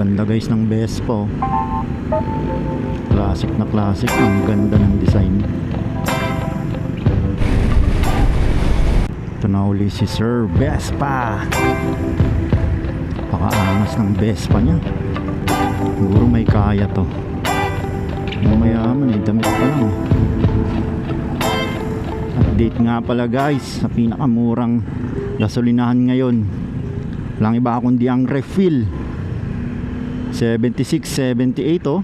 Ganda guys ng Vespa, oh. Classic na classic. Ang ganda ng design. Ito na uli si Sir Vespa. Pakaangas ng Vespa niya. Siguro may kaya to. Yung mayaman eh, damit pa lang. Update nga pala guys sa pinakamurang gasolinahan ngayon. Walang iba kundi ang refill. 76, 78 oh.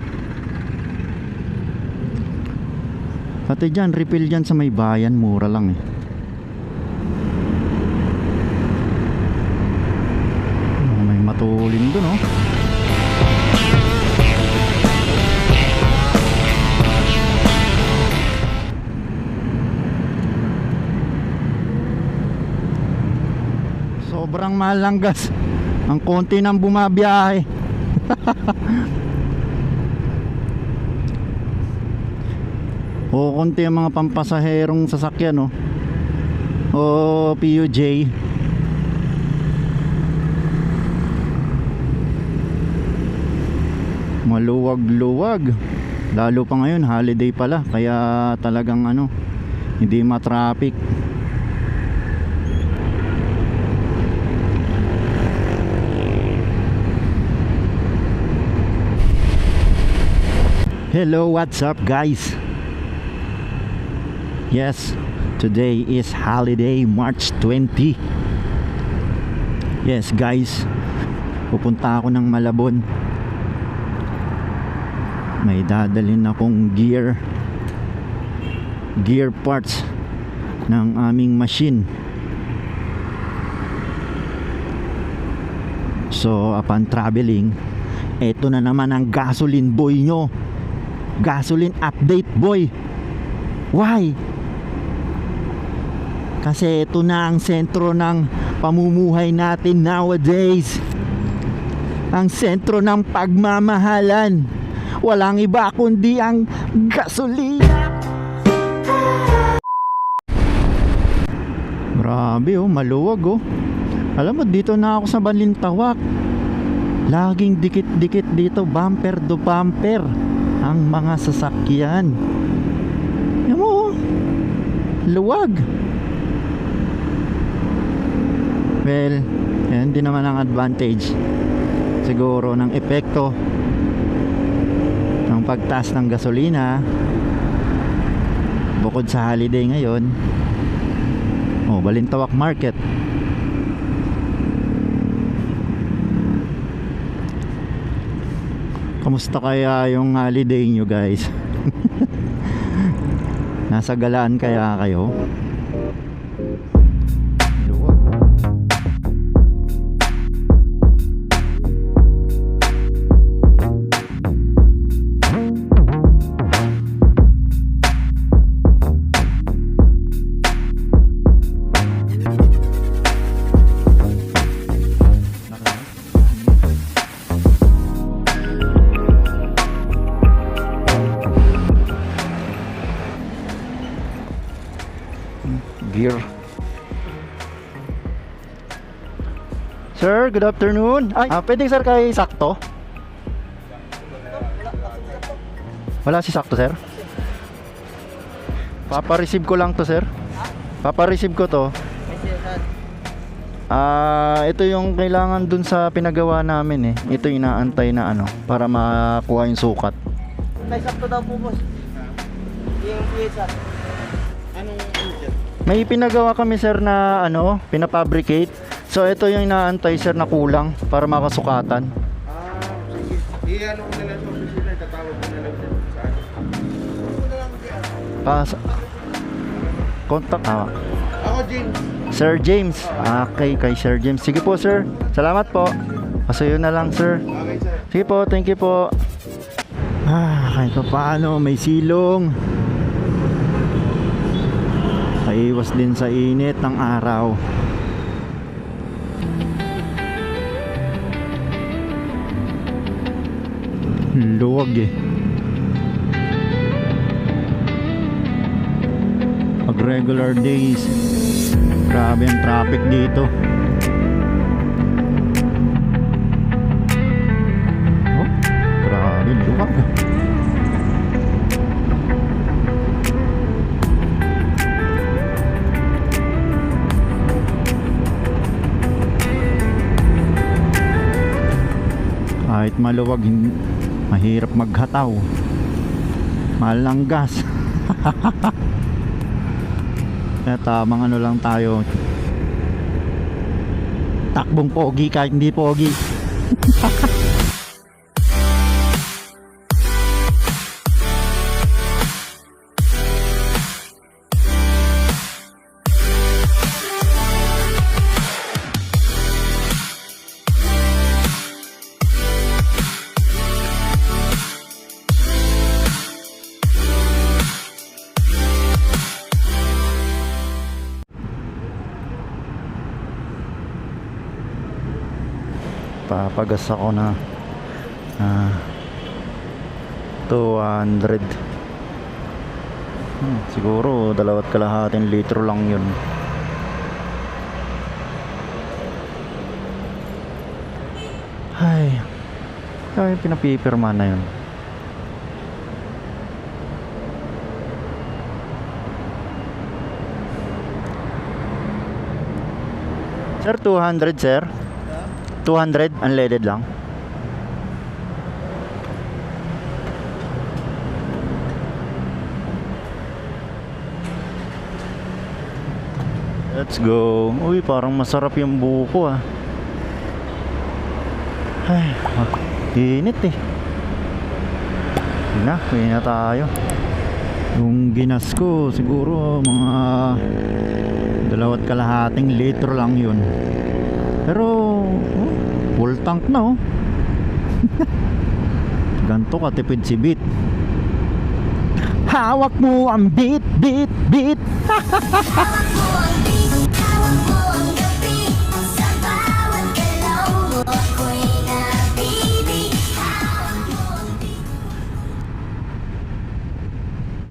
Pati dyan, refill dyan sa may bayan, mura lang eh. May matulin dun oh. Sobrang mahal lang gas. Ang konti nang bumabiyahe. O konti ang mga pampasaherong sasakyan, no? O PUJ. Maluwag-luwag. Lalo pa ngayon, holiday pala. Kaya talagang ano, hindi ma-traffic. Hello, what's up guys? Yes, today is holiday, March 20. Yes guys, pupunta ako ng Malabon. May dadalhin akong gear parts ng aming machine. So upon traveling, eto na naman ang gasoline boy nyo. Gasoline update boy. Why? Kasi ito na ang sentro ng pamumuhay natin nowadays. Ang sentro ng pagmamahalan. Walang iba kundi ang gasolina. Grabe oh, maluwag oh. Alam mo, dito na ako sa Balintawak. Laging dikit-dikit dito, bumper to bumper ang mga sasakyan. Yan mo, luwag. Well, yan din naman ang advantage siguro ng epekto ng pagtaas ng gasolina. Bukod sa holiday ngayon, oh, Balintawak Market. Kamusta kaya yung holiday nyo guys? Nasa galaan kaya kayo? Gear. Sir, good afternoon. Ay, pwede sir kay Sakto? Wala si Sakto, sir? Papa-receive ko lang to, sir. Papa-receive ko to. Ito yung kailangan dun sa pinagawa namin eh. Ito yung inaantay na ano, para makuha yung sukat. Kay Sakto daw po, boss. Yung piyesa. Anong dyan? May pinagawa kami sir na ano, pinafabricate. So ito yung inaantay sir na kulang para makasukatan. Sige. I-ano ko na lang sa opisina, tatawag ko na lang sa Contact Ako, James. Sir James. Okay, kay Sir James. Sige po sir. Salamat po. Pasayo na lang sir. Okay, sir. Sige po, thank you po. Kahit pa paano, may silong. Paiwas din sa init ng araw. Luwag eh. Pag regular days, grabe ang traffic dito. Kahit maluwag, mahirap maghataw. Mahal ng gas. Kaya tamang ano lang tayo. Takbong pogi kahit hindi pogi. Papagas ako na 200. Siguro 2.5 litro lang yun. Ay, kaya pinapipirma na yun. Sir, 200 sir. 200 unleaded lang. Let's go. Uy, parang masarap yung buko ah. Ay, init eh. Uwi na tayo. Yung ginas ko siguro mga 2.5 litro lang yun. Pero full tank na oh. Ganto katipid si Beat. Hawak mo ang beat, beat, beat.